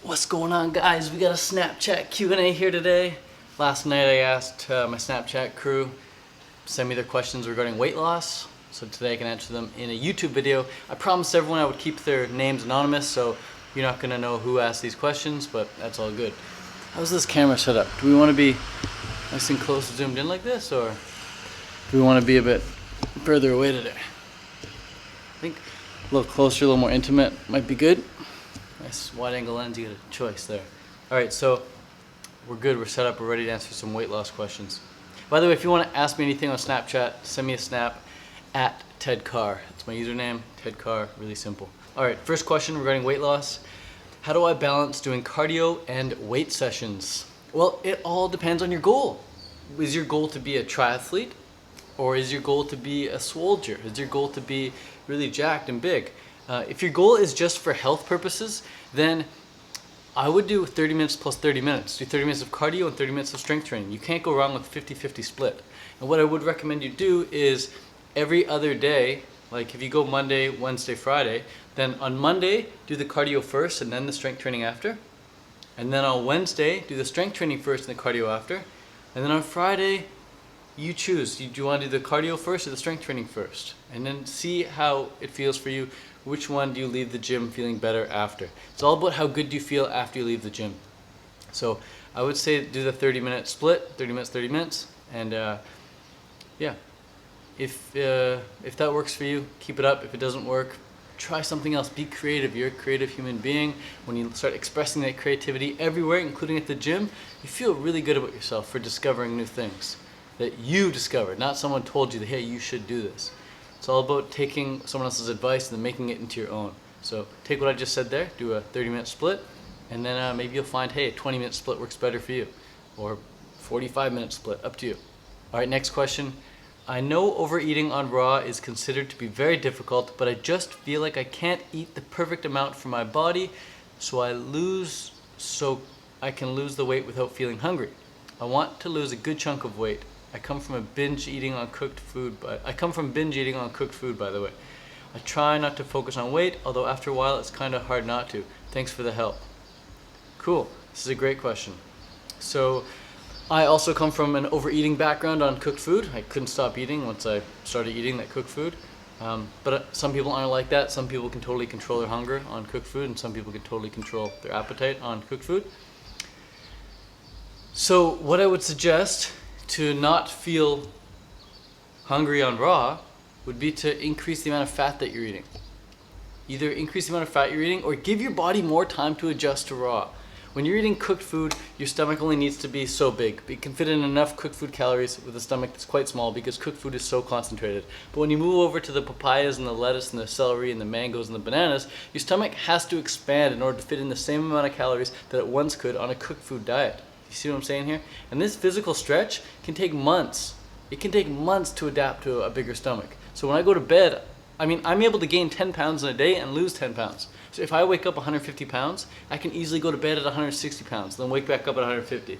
What's going on, guys? We got a Snapchat Q&A here today. Last night I asked my Snapchat crew to send me their questions regarding weight loss, so today I can answer them in a YouTube video. I promised everyone I would keep their names anonymous, so you're not gonna know who asked these questions, but that's all good. How's this camera set up? Do we want to be nice and close zoomed in like this, or do we want to be a bit further away today? I think a little closer, a little more intimate might be good. Nice wide angle lens, you get a choice there. All right, so we're good, we're set up, we're ready to answer some weight loss questions. By the way, if you want to ask me anything on Snapchat, send me a snap at Ted Carr. That's my username, Ted Carr, really simple. All right, first question regarding weight loss. How do I balance doing cardio and weight sessions? Well, it all depends on your goal. Is your goal to be a triathlete? Or is your goal to be a soldier? Is your goal to be really jacked and big? If your goal is just for health purposes, then I would do 30 minutes plus 30 minutes. Do 30 minutes of cardio and 30 minutes of strength training. You can't go wrong with 50-50 split. And what I would recommend you do is every other day, like if you go Monday, Wednesday, Friday, then on Monday, do the cardio first and then the strength training after. And then on Wednesday, do the strength training first and the cardio after. And then on Friday, you choose. Do you want to do the cardio first or the strength training first? And then see how it feels for you. Which one do you leave the gym feeling better after? It's all about how good do you feel after you leave the gym. So I would say do the 30-minute split, 30 minutes, 30 minutes. And yeah, if that works for you, keep it up. If it doesn't work, try something else. Be creative. You're a creative human being. When you start expressing that creativity everywhere, including at the gym, you feel really good about yourself for discovering new things that you discovered, not someone told you that, hey, you should do this. It's all about taking someone else's advice and then making it into your own. So take what I just said there, do a 30-minute split, and then maybe you'll find, hey, a 20-minute split works better for you, or 45-minute split, up to you. All right, next question. I know overeating on raw is considered to be very difficult, but I just feel like I can't eat the perfect amount for my body, so I can lose the weight without feeling hungry. I want to lose a good chunk of weight. I come from binge eating on cooked food, by the way. I try not to focus on weight, although after a while it's kind of hard not to. Thanks for the help. Cool, this is a great question. So I also come from an overeating background on cooked food. I couldn't stop eating once I started eating that cooked food. But some people aren't like that. Some people can totally control their hunger on cooked food, and some people can totally control their appetite on cooked food. So what I would suggest to not feel hungry on raw would be to increase the amount of fat that you're eating. Either increase the amount of fat you're eating or give your body more time to adjust to raw. When you're eating cooked food, your stomach only needs to be so big. It can fit in enough cooked food calories with a stomach that's quite small because cooked food is so concentrated. But when you move over to the papayas and the lettuce and the celery and the mangoes and the bananas, your stomach has to expand in order to fit in the same amount of calories that it once could on a cooked food diet. You see what I'm saying here? And this physical stretch can take months. It can take months to adapt to a bigger stomach. So when I go to bed, I'm able to gain 10 pounds in a day and lose 10 pounds. So if I wake up 150 pounds, I can easily go to bed at 160 pounds, then wake back up at 150.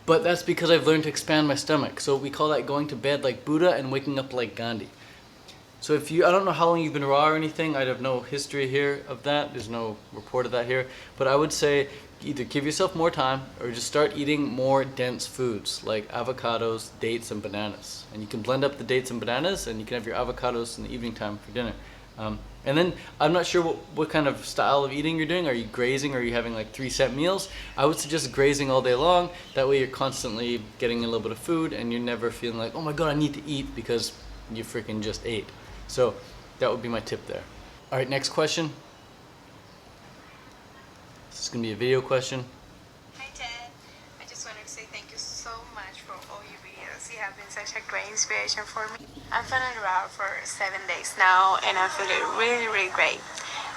But that's because I've learned to expand my stomach. So we call that going to bed like Buddha and waking up like Gandhi. So I don't know how long you've been raw or anything. I have no history here of that. There's no report of that here. But I would say either give yourself more time or just start eating more dense foods like avocados, dates, and bananas. And you can blend up the dates and bananas and you can have your avocados in the evening time for dinner. And then I'm not sure what kind of style of eating you're doing. Are you grazing or are you having like 3 set meals? I would suggest grazing all day long. That way you're constantly getting a little bit of food and you're never feeling like, oh my God, I need to eat because you freaking just ate. So that would be my tip there. All right, next question. This is gonna be a video question. Hi Ted, I just wanted to say thank you so much for all your videos. You have been such a great inspiration for me. I've been on raw for 7 days now and I'm feeling really, really great.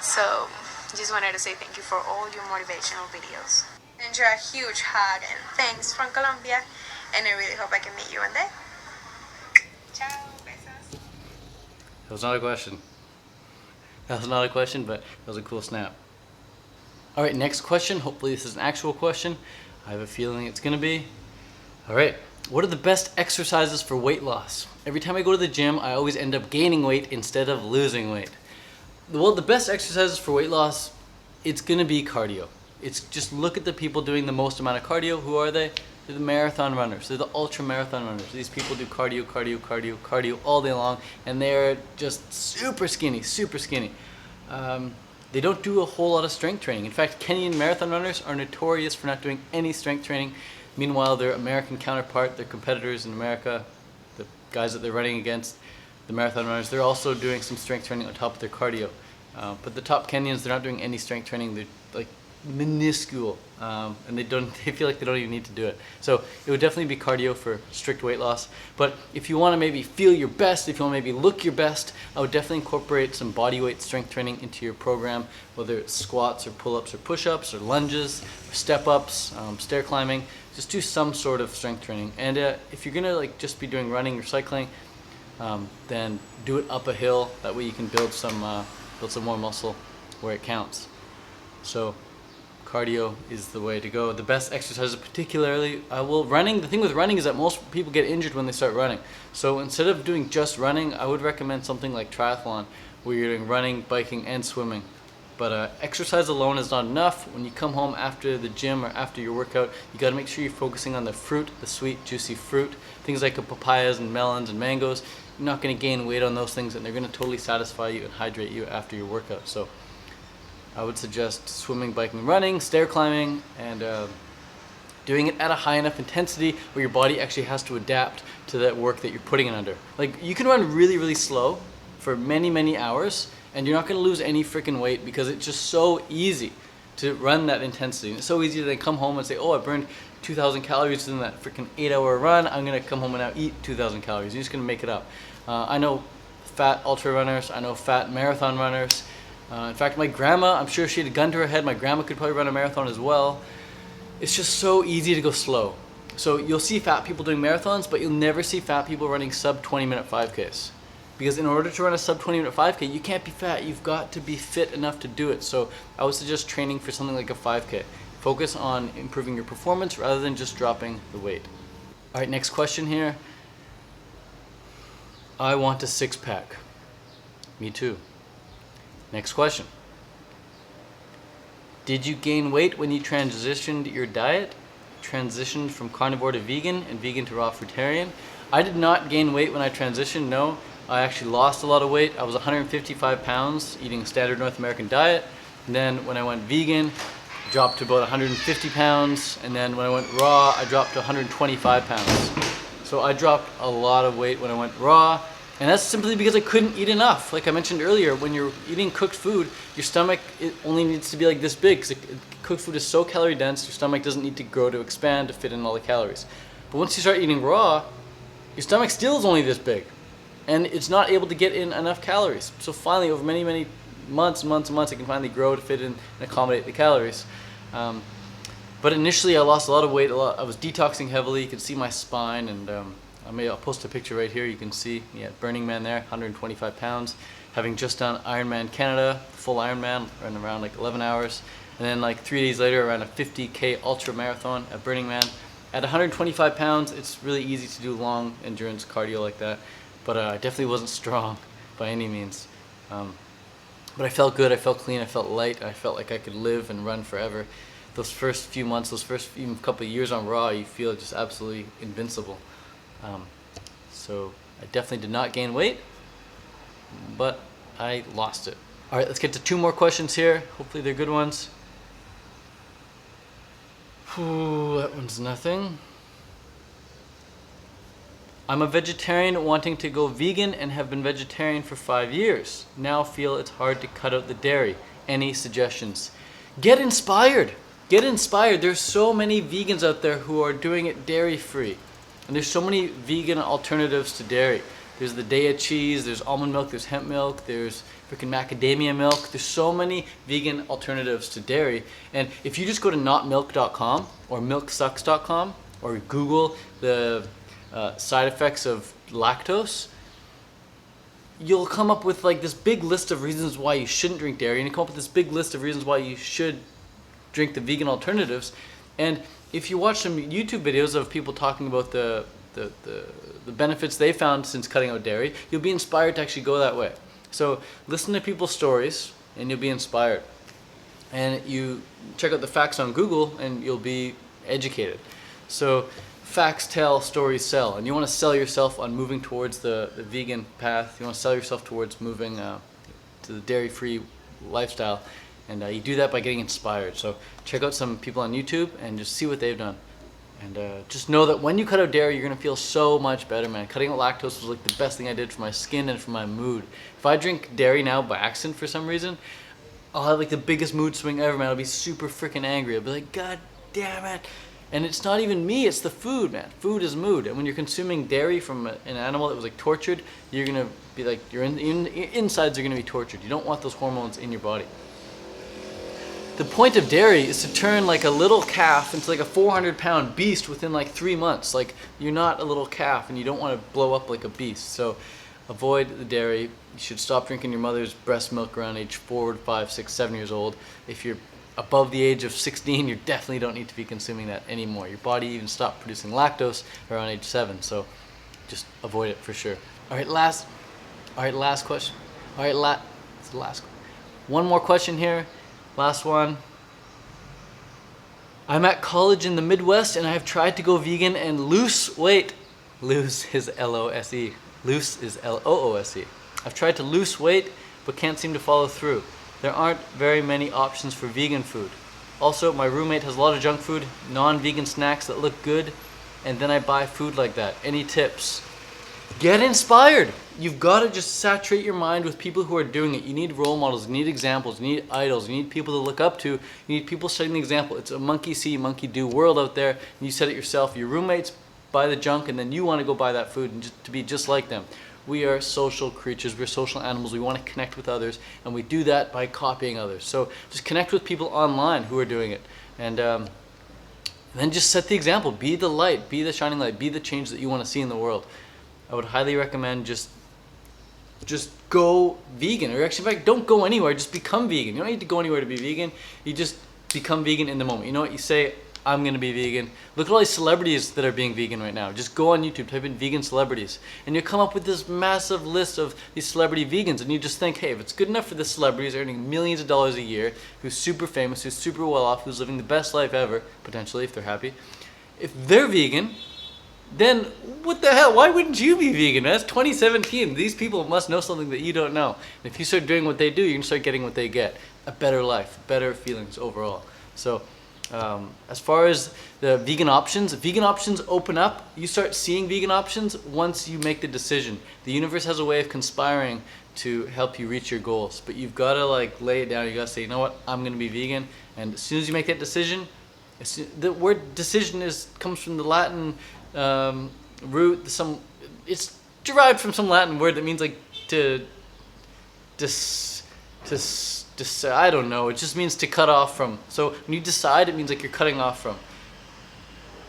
So just wanted to say thank you for all your motivational videos. Enjoy a huge hug and thanks from Colombia, and I really hope I can meet you one day. Ciao, besos. That was not a question. That was not a question, but that was a cool snap. All right, next question. Hopefully this is an actual question. I have a feeling it's gonna be. All right, what are the best exercises for weight loss? Every time I go to the gym, I always end up gaining weight instead of losing weight. Well, the best exercises for weight loss it's gonna be cardio. It's just look at the people doing the most amount of cardio. Who are they? They're the marathon runners. They're the ultra marathon runners. These people do cardio, cardio, cardio, cardio all day long, and they're just super skinny, super skinny. They don't do a whole lot of strength training. In fact, Kenyan marathon runners are notorious for not doing any strength training. Meanwhile, their American counterpart, their competitors in America, the guys that they're running against, the marathon runners, they're also doing some strength training on top of their cardio. But the top Kenyans, they're not doing any strength training. They're like minuscule, and they feel like they don't even need to do it. So it would definitely be cardio for strict weight loss. But if you want to maybe feel your best, if you want to maybe look your best, I would definitely incorporate some body weight strength training into your program, whether it's squats or pull-ups or push-ups or lunges or step-ups, stair climbing. Just do some sort of strength training. And if you're gonna like just be doing running or cycling, then do it up a hill. That way you can build some more muscle where it counts. So cardio is the way to go. The best exercises, particularly, running. The thing with running is that most people get injured when they start running. So instead of doing just running, I would recommend something like triathlon, where you're doing running, biking, and swimming. But exercise alone is not enough. When you come home after the gym or after your workout, you got to make sure you're focusing on the fruit, the sweet, juicy fruit. Things like papayas and melons and mangoes. You're not going to gain weight on those things, and they're going to totally satisfy you and hydrate you after your workout. So I would suggest swimming, biking, running, stair climbing, and doing it at a high enough intensity where your body actually has to adapt to that work that you're putting it under. Like, you can run really, really slow for many, many hours, and you're not going to lose any freaking weight because it's just so easy to run that intensity. And it's so easy to then come home and say, oh, I burned 2,000 calories in that freaking 8-hour run. I'm going to come home and now eat 2,000 calories. You're just going to make it up. I know fat ultra runners. I know fat marathon runners. In fact, my grandma, I'm sure if she had a gun to her head, my grandma could probably run a marathon as well. It's just so easy to go slow. So you'll see fat people doing marathons, but you'll never see fat people running sub 20-minute 5Ks. Because in order to run a sub 20-minute 5K, you can't be fat. You've got to be fit enough to do it. So I would suggest training for something like a 5K. Focus on improving your performance rather than just dropping the weight. All right, next question here. I want a six-pack. Me too. Next question. Did you gain weight when you transitioned your diet? Transitioned from carnivore to vegan and vegan to raw fruitarian? I did not gain weight when I transitioned, no. I actually lost a lot of weight. I was 155 pounds eating a standard North American diet. And then when I went vegan, I dropped to about 150 pounds. And then when I went raw, I dropped to 125 pounds. So I dropped a lot of weight when I went raw. And that's simply because I couldn't eat enough. Like I mentioned earlier, when you're eating cooked food, your stomach, it only needs to be like this big, because cooked food is so calorie dense, your stomach doesn't need to grow to expand to fit in all the calories. But once you start eating raw, your stomach still is only this big, and it's not able to get in enough calories. So finally, over many, many months and months and months, it can finally grow to fit in and accommodate the calories. But initially, I lost a lot of weight. I was detoxing heavily. You can see my spine, and I'll post a picture right here. You can see Burning Man there, 125 pounds, having just done Ironman Canada, full Ironman, ran around like 11 hours. And then like 3 days later, I ran a 50K ultra marathon at Burning Man. At 125 pounds, it's really easy to do long endurance cardio like that. But I definitely wasn't strong by any means. But I felt good, I felt clean, I felt light, I felt like I could live and run forever. Those first few months, those first even couple of years on raw, you feel just absolutely invincible. So I definitely did not gain weight, but I lost it. All right, let's get to 2 more questions here. Hopefully they're good ones. Ooh, that one's nothing. I'm a vegetarian wanting to go vegan and have been vegetarian for 5 years. Now feel it's hard to cut out the dairy. Any suggestions? Get inspired. Get inspired. There's so many vegans out there who are doing it dairy-free. And there's so many vegan alternatives to dairy. There's the Daiya cheese, there's almond milk, there's hemp milk, there's freaking macadamia milk. There's so many vegan alternatives to dairy. And if you just go to notmilk.com or milksucks.com or Google the side effects of lactose, you'll come up with like this big list of reasons why you shouldn't drink dairy, and you come up with this big list of reasons why you should drink the vegan alternatives. And if you watch some YouTube videos of people talking about the benefits they found since cutting out dairy, you'll be inspired to actually go that way. So listen to people's stories and you'll be inspired. and you check out the facts on Google and you'll be educated. So facts tell, stories sell, and you want to sell yourself on moving towards the vegan path. You want to sell yourself towards moving to the dairy-free lifestyle, and you do that by getting inspired. So check out some people on YouTube and just see what they've done. And just know that when you cut out dairy, you're going to feel so much better, man. Cutting out lactose was like the best thing I did for my skin and for my mood. If I drink dairy now by accident for some reason, I'll have like the biggest mood swing ever, man. I'll be super freaking angry. I'll be like, God damn it. And it's not even me, it's the food, man. Food is mood. And when you're consuming dairy from an animal that was like tortured, you're going to be like, your insides are going to be tortured. You don't want those hormones in your body. The point of dairy is to turn like a little calf into like a 400-pound beast within like 3 months. Like, you're not a little calf and you don't want to blow up like a beast. So avoid the dairy. You should stop drinking your mother's breast milk around age 4, 5, 6, 7 years old. If you're above the age of 16, you definitely don't need to be consuming that anymore. Your body even stopped producing lactose around age 7, so just avoid it for sure. All right, last question. It's the last one. One more question here. Last one. I'm at college in the Midwest and I have tried to go vegan and lose weight. Lose is L-O-S-E. Loose is L-O-O-S-E. I've tried to lose weight but can't seem to follow through. There aren't very many options for vegan food. Also, my roommate has a lot of junk food, non-vegan snacks that look good, and then I buy food like that. Any tips? Get inspired. You've got to just saturate your mind with people who are doing it. You need role models, you need examples, you need idols, you need people to look up to, you need people setting the example. It's a monkey see, monkey do world out there, and you set it yourself. Your roommates buy the junk, and then you want to go buy that food and just to be just like them. We are social creatures, we're social animals, we want to connect with others, and we do that by copying others. So just connect with people online who are doing it, and then just set the example. Be the light, be the shining light, be the change that you want to see in the world. I would highly recommend just go vegan, or actually, in fact, don't go anywhere, just become vegan. You don't need to go anywhere to be vegan, you just become vegan in the moment. You know what, you say, I'm gonna be vegan. Look at all these celebrities that are being vegan right now. Just go on YouTube, type in vegan celebrities, and you'll come up with this massive list of these celebrity vegans, and you just think, hey, if it's good enough for this celebrity who's earning millions of dollars a year, who's super famous, who's super well off, who's living the best life ever, potentially, if they're happy, if they're vegan, then what the hell? Why wouldn't you be vegan? That's 2017. These people must know something that you don't know. And if you start doing what they do, you can start getting what they get. A better life, better feelings overall. So as far as the vegan options open up. You start seeing vegan options once you make the decision. The universe has a way of conspiring to help you reach your goals. But you've got to like lay it down. You got to say, you know what? I'm going to be vegan. And as soon as you make that decision, the word decision comes from the Latin root, it's derived from some Latin word that means like I don't know, it just means to cut off from. So when you decide, it means like you're cutting off from.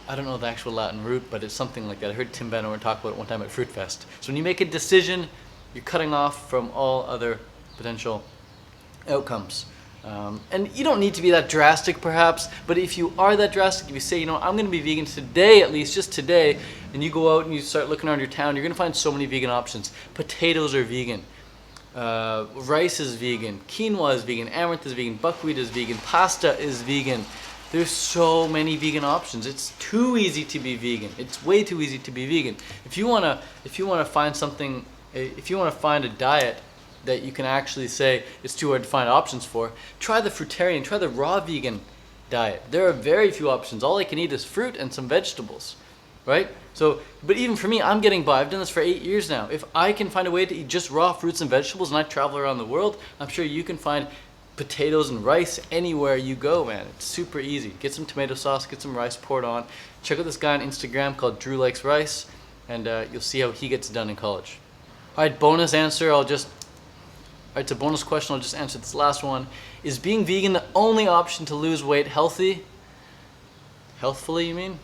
I don't know the actual Latin root, but it's something like that. I heard Tim Benner talk about it one time at Fruit Fest. So when you make a decision, you're cutting off from all other potential outcomes. And you don't need to be that drastic perhaps, but if you are that drastic, if you say, you know, I'm going to be vegan today, at least just today, and you go out and you start looking around your town, you're going to find so many vegan options. Potatoes are vegan, rice is vegan, quinoa is vegan, amaranth is vegan, buckwheat is vegan, pasta is vegan. There's so many vegan options. It's too easy to be vegan. It's way too easy to be vegan. If you want to find something, if you want to find a diet that you can actually say it's too hard to find options for, try the fruitarian, try the raw vegan diet. There are very few options. All I can eat is fruit and some vegetables, right? So, but even for me, I'm getting by. I've done this for 8 years now. If I can find a way to eat just raw fruits and vegetables and I travel around the world, I'm sure you can find potatoes and rice anywhere you go, man. It's super easy. Get some tomato sauce, get some rice, pour it on. Check out this guy on Instagram called Drew Likes Rice, and you'll see how he gets it done in college. All right, bonus answer, it's a bonus question, I'll just answer this last one. Is being vegan the only option to lose weight healthfully, you mean?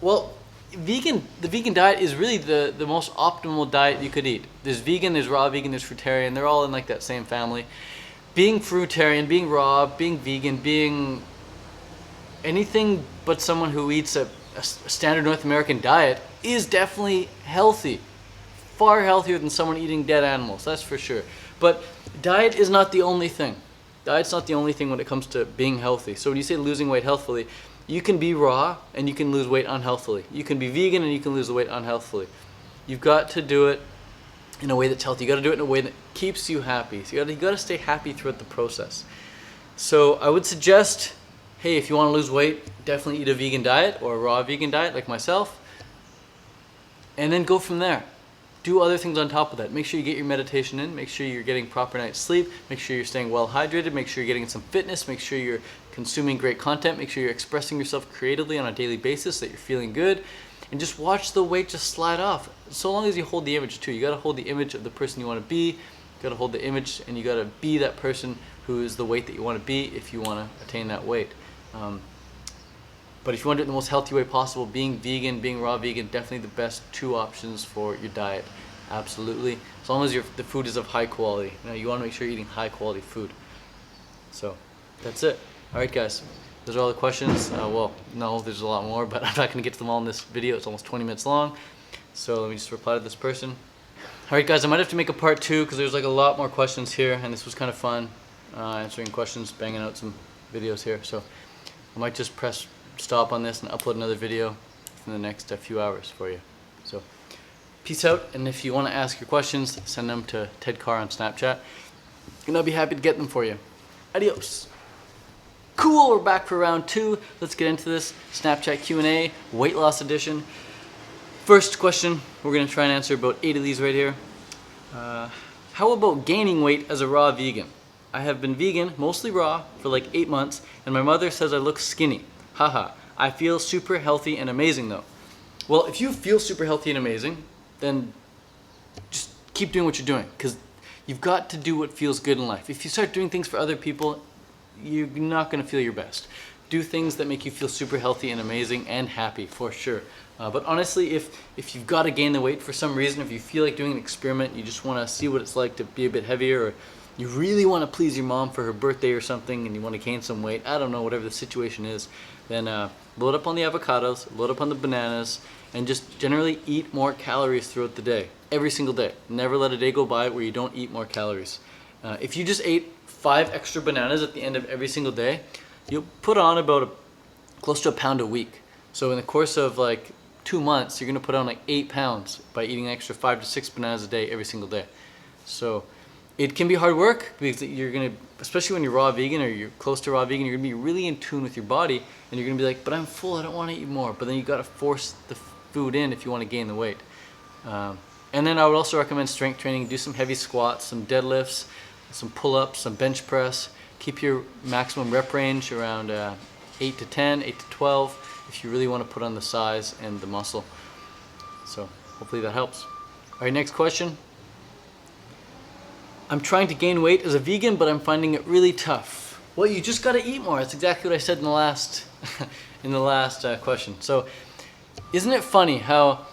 Well, the vegan diet is really the most optimal diet you could eat. There's vegan, there's raw vegan, there's fruitarian, they're all in like that same family. Being fruitarian, being raw, being vegan, being anything but someone who eats a standard North American diet is definitely healthy. Far healthier than someone eating dead animals, that's for sure. But diet is not the only thing. Diet's not the only thing when it comes to being healthy. So when you say losing weight healthfully, you can be raw and you can lose weight unhealthily. You can be vegan and you can lose the weight unhealthily. You've got to do it in a way that's healthy. You got to do it in a way that keeps you happy. So you got to stay happy throughout the process. So I would suggest, hey, if you want to lose weight, definitely eat a vegan diet or a raw vegan diet like myself, and then go from there. Do other things on top of that. Make sure you get your meditation in. Make sure you're getting proper night's sleep. Make sure you're staying well hydrated. Make sure you're getting some fitness. Make sure you're consuming great content. Make sure you're expressing yourself creatively on a daily basis, that you're feeling good. And just watch the weight just slide off. So long as you hold the image too. You got to hold the image of the person you want to be. You got to hold the image, and you got to be that person who is the weight that you want to be if you want to attain that weight. But if you want to do it in the most healthy way possible, being vegan, being raw vegan, definitely the best two options for your diet. Absolutely. As long as the food is of high quality. You want to make sure you're eating high quality food. So that's it. All right, guys. Those are all the questions. Well, no, there's a lot more, but I'm not going to get to them all in this video. It's almost 20 minutes long. So let me just reply to this person. All right, guys, I might have to make a part 2 because there's like a lot more questions here, and this was kind of fun answering questions, banging out some videos here. So I might just press stop on this and upload another video in the next few hours for you. So peace out, and if you want to ask your questions, send them to Ted Carr on Snapchat, and I'll be happy to get them for you. Adios. Cool, we're back for round 2. Let's get into this Snapchat Q&A, weight loss edition. First question, we're going to try and answer about 8 of these right here. How about gaining weight as a raw vegan? I have been vegan, mostly raw, for like 8 months, and my mother says I look skinny. Haha, I feel super healthy and amazing though. Well, if you feel super healthy and amazing, then just keep doing what you're doing, because you've got to do what feels good in life. If you start doing things for other people, you're not going to feel your best. Do things that make you feel super healthy and amazing and happy, for sure. But honestly, if you've got to gain the weight for some reason, if you feel like doing an experiment, you just want to see what it's like to be a bit heavier, or you really want to please your mom for her birthday or something and you want to gain some weight, I don't know, whatever the situation is, then load up on the avocados, load up on the bananas, and just generally eat more calories throughout the day, every single day. Never let a day go by where you don't eat more calories. If you just ate 5 extra bananas at the end of every single day, you'll put on about close to a pound a week. So in the course of like 2 months, you're going to put on like 8 pounds by eating an extra 5 to 6 bananas a day every single day. So it can be hard work, because you're going to, especially when you're raw vegan or you're close to raw vegan, you're going to be really in tune with your body, and you're going to be like, but I'm full, I don't want to eat more. But then you got to force the food in if you want to gain the weight. And then I would also recommend strength training. Do some heavy squats, some deadlifts, some pull-ups, some bench press. Keep your maximum rep range around 8 to 10, 8 to 12 if you really want to put on the size and the muscle. So hopefully that helps. All right, next question. I'm trying to gain weight as a vegan, but I'm finding it really tough. Well, you just got to eat more. That's exactly what I said in the last question. So isn't it funny how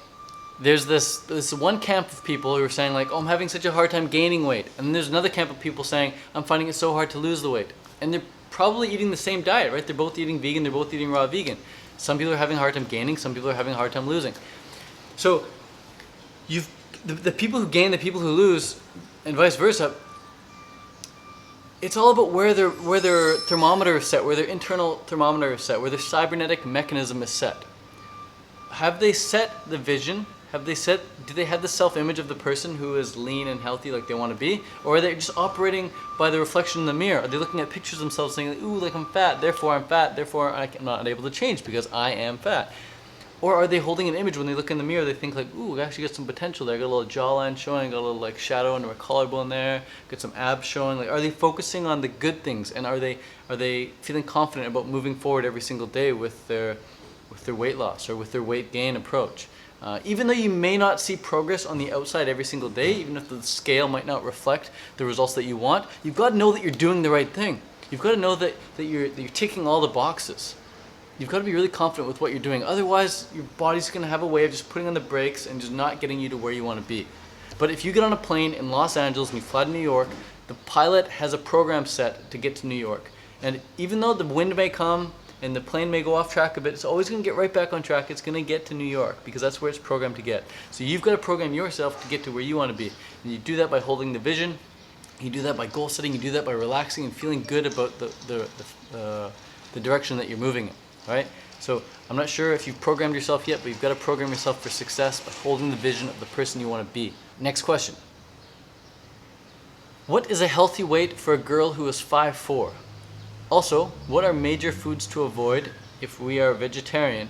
there's this one camp of people who are saying like, oh, I'm having such a hard time gaining weight. And then there's another camp of people saying, I'm finding it so hard to lose the weight. And they're probably eating the same diet, right? They're both eating vegan, they're both eating raw vegan. Some people are having a hard time gaining, some people are having a hard time losing. So the people who gain, the people who lose, and vice versa, it's all about where their thermometer is set, where their internal thermometer is set, where their cybernetic mechanism is set. Have they set the vision? Do they have the self-image of the person who is lean and healthy like they want to be? Or are they just operating by the reflection in the mirror? Are they looking at pictures of themselves saying, ooh, like I'm fat, therefore I'm not able to change because I am fat? Or are they holding an image when they look in the mirror, they think like, ooh, I actually got some potential there. I got a little jawline showing, got a little like shadow under my collarbone there, got some abs showing. Like, are they focusing on the good things? And are they feeling confident about moving forward every single day with their weight loss or with their weight gain approach? Even though you may not see progress on the outside every single day, even if the scale might not reflect the results that you want, you've got to know that you're doing the right thing. You've got to know that you're ticking all the boxes. You've got to be really confident with what you're doing. Otherwise, your body's going to have a way of just putting on the brakes and just not getting you to where you want to be. But if you get on a plane in Los Angeles and you fly to New York, the pilot has a program set to get to New York. And even though the wind may come and the plane may go off track a bit, it's always going to get right back on track. It's going to get to New York because that's where it's programmed to get. So you've got to program yourself to get to where you want to be. And you do that by holding the vision, You do that by goal setting. You do that by relaxing and feeling good about the direction that you're moving in, right? So I'm not sure if you've programmed yourself yet, but you've got to program yourself for success by holding the vision of the person you want to be. Next question. What is a healthy weight for a girl who is 5'4"? Also, what are major foods to avoid if we are vegetarian,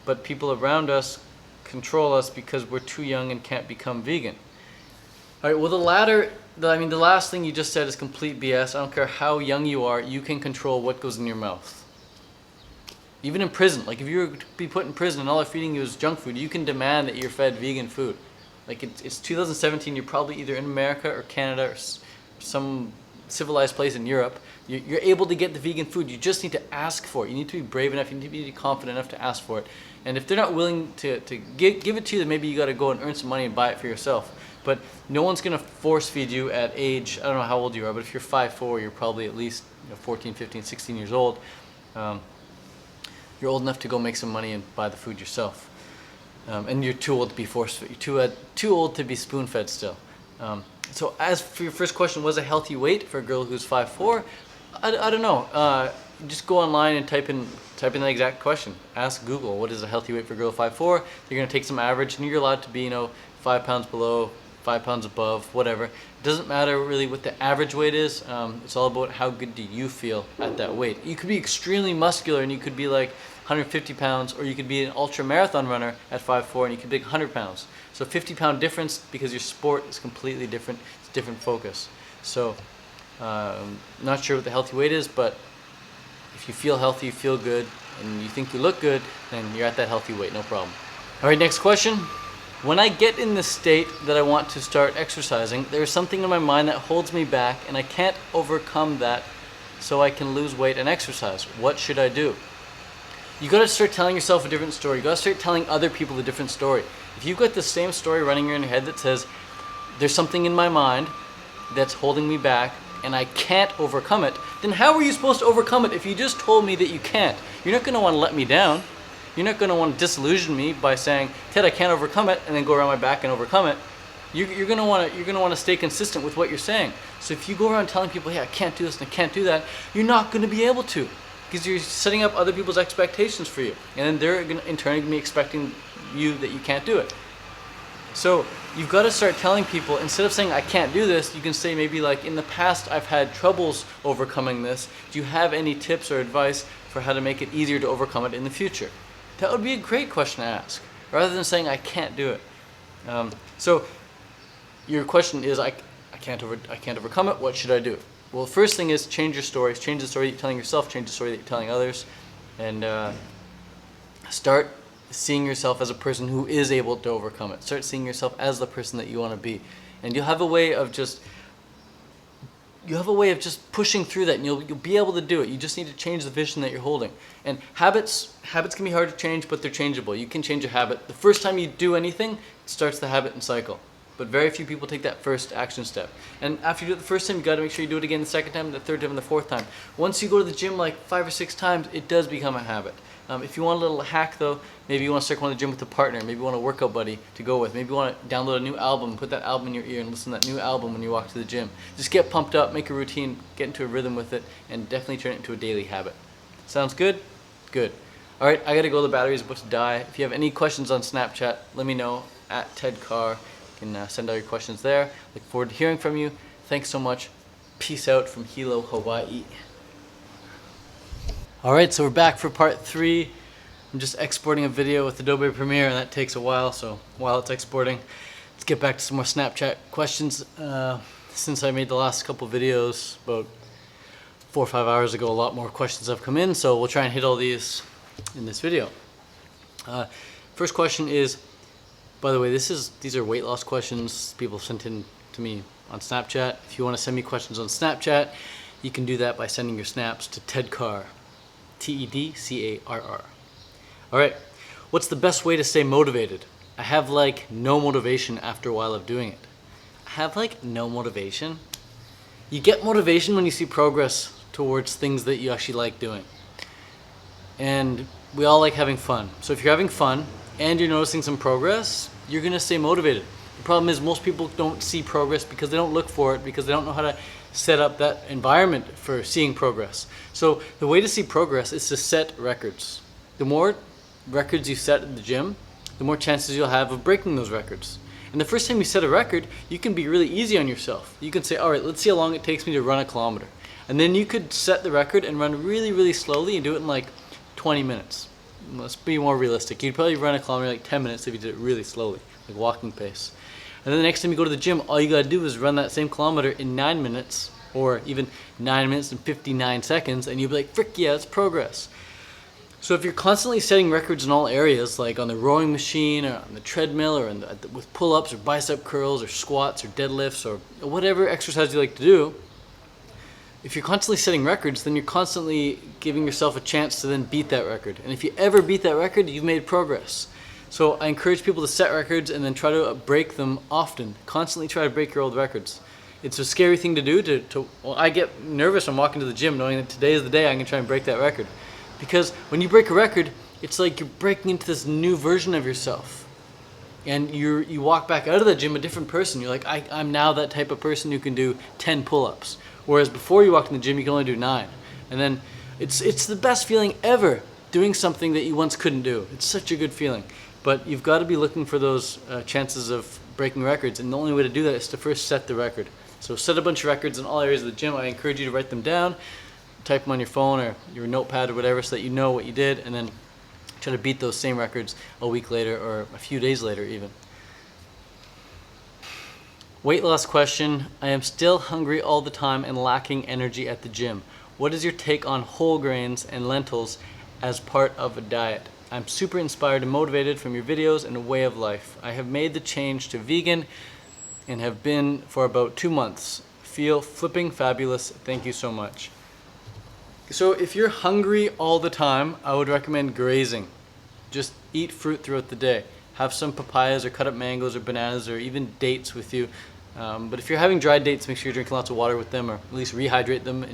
but people around us control us because we're too young and can't become vegan? All right, well, the last thing you just said is complete BS. I don't care how young you are, you can control what goes in your mouth. Even in prison, like if you were to be put in prison and all they're feeding you is junk food, you can demand that you're fed vegan food. Like it's 2017, you're probably either in America or Canada or some civilized place in Europe. You're able to get the vegan food. You just need to ask for it. You need to be brave enough, you need to be confident enough to ask for it. And if they're not willing to give it to you, then maybe you got to go and earn some money and buy it for yourself. But no one's going to force feed you at age, I don't know how old you are, but if you're 5'4", you're probably at least 14, 15, 16 years old. You're old enough to go make some money and buy the food yourself. And you're too old to be force-fed. You're too old to be spoon-fed still. So as for your first question, was a healthy weight for a girl who's 5'4"? I don't know. Just go online and type in the exact question. Ask Google, what is a healthy weight for a girl 5'4"? You're going to take some average, and you're allowed to be 5 pounds below, 5 pounds above, whatever. It doesn't matter really what the average weight is. It's all about how good do you feel at that weight. You could be extremely muscular and you could be like 150 pounds, or you could be an ultra marathon runner at 5'4" and you could be 100 pounds. So 50-pound difference because your sport is completely different. It's a different focus. So not sure what the healthy weight is, but if you feel healthy, you feel good, and you think you look good, then you're at that healthy weight, no problem. All right, next question. When I get in the state that I want to start exercising, there's something in my mind that holds me back and I can't overcome that so I can lose weight and exercise. What should I do? You gotta start telling yourself a different story. You gotta start telling other people a different story. If you've got the same story running in your head that says, there's something in my mind that's holding me back and I can't overcome it, then how are you supposed to overcome it if you just told me that you can't? You're not gonna wanna let me down. You're not going to want to disillusion me by saying, Ted, I can't overcome it, and then go around my back and overcome it. You're going to want to stay consistent with what you're saying. So if you go around telling people, hey, I can't do this and I can't do that, you're not going to be able to, because you're setting up other people's expectations for you, and then they're going to, in turn, be expecting you that you can't do it. So you've got to start telling people, instead of saying I can't do this, you can say maybe like, in the past I've had troubles overcoming this. Do you have any tips or advice for how to make it easier to overcome it in the future? That would be a great question to ask, rather than saying I can't do it. So your question is I can't overcome it. What should I do? Well, the first thing is change your stories. Change the story that you're telling yourself. Change the story that you're telling others, and start seeing yourself as a person who is able to overcome it. Start seeing yourself as the person that you want to be, and you'll have a way of just pushing through that, and you'll be able to do it. You just need to change the vision that you're holding. And habits can be hard to change, but they're changeable. You can change a habit. The first time you do anything, it starts the habit and cycle. But very few people take that first action step. And after you do it the first time, you got to make sure you do it again the second time, the third time, and the fourth time. Once you go to the gym like 5 or 6 times, it does become a habit. If you want a little hack though, maybe you want to start going to the gym with a partner, maybe you want a workout buddy to go with, maybe you want to download a new album, put that album in your ear and listen to that new album when you walk to the gym. Just get pumped up, make a routine, get into a rhythm with it, and definitely turn it into a daily habit. Sounds good? Good. Alright, I gotta go, the battery's about to die. If you have any questions on Snapchat, let me know, at Ted Carr. You can send all your questions there. Look forward to hearing from you. Thanks so much. Peace out from Hilo, Hawaii. Alright, so we're back for part 3. I'm just exporting a video with Adobe Premiere, and that takes a while, so while it's exporting, let's get back to some more Snapchat questions. Since I made the last couple videos about 4 or 5 hours ago, a lot more questions have come in, so we'll try and hit all these in this video. First question is, by the way, these are weight loss questions people sent in to me on Snapchat. If you want to send me questions on Snapchat, you can do that by sending your snaps to Ted Carr, TEDCARR. Alright, what's the best way to stay motivated? I have like no motivation after a while of doing it. I have like no motivation? You get motivation when you see progress towards things that you actually like doing. And we all like having fun. So if you're having fun and you're noticing some progress, you're gonna stay motivated. The problem is most people don't see progress because they don't look for it, because they don't know how to set up that environment for seeing progress. So the way to see progress is to set records. The more records you set at the gym, the more chances you'll have of breaking those records. And the first time you set a record, you can be really easy on yourself. You can say, all right, let's see how long it takes me to run a kilometer. And then you could set the record and run really, really slowly and do it in like 20 minutes. Let's be more realistic. You'd probably run a kilometer in like 10 minutes if you did it really slowly, like walking pace. And then the next time you go to the gym, all you gotta do is run that same kilometer in 9 minutes, or even 9 minutes and 59 seconds, and you'll be like, frick yeah, it's progress. So if you're constantly setting records in all areas, like on the rowing machine, or on the treadmill, or with pull-ups, or bicep curls, or squats, or deadlifts, or whatever exercise you like to do, if you're constantly setting records, then you're constantly giving yourself a chance to then beat that record. And if you ever beat that record, you've made progress. So I encourage people to set records and then try to break them often. Constantly try to break your old records. It's a scary thing to do. Well, I get nervous when walking to the gym knowing that today is the day I can try and break that record. Because when you break a record, it's like you're breaking into this new version of yourself. And you walk back out of the gym a different person. You're like, I'm now that type of person who can do 10 pull-ups. Whereas before you walked in the gym, you can only do 9. And then it's the best feeling ever, doing something that you once couldn't do. It's such a good feeling. But you've got to be looking for those chances of breaking records, and the only way to do that is to first set the record. So set a bunch of records in all areas of the gym. I encourage you to write them down, type them on your phone or your notepad or whatever so that you know what you did, and then try to beat those same records a week later or a few days later even. Weight loss question. I am still hungry all the time and lacking energy at the gym. What is your take on whole grains and lentils as part of a diet? I'm super inspired and motivated from your videos and way of life. I have made the change to vegan and have been for about 2 months. Feel flipping fabulous. Thank you so much. So if you're hungry all the time, I would recommend grazing. Just eat fruit throughout the day. Have some papayas or cut up mangoes or bananas or even dates with you. But if you're having dried dates, make sure you're drinking lots of water with them, or at least rehydrate them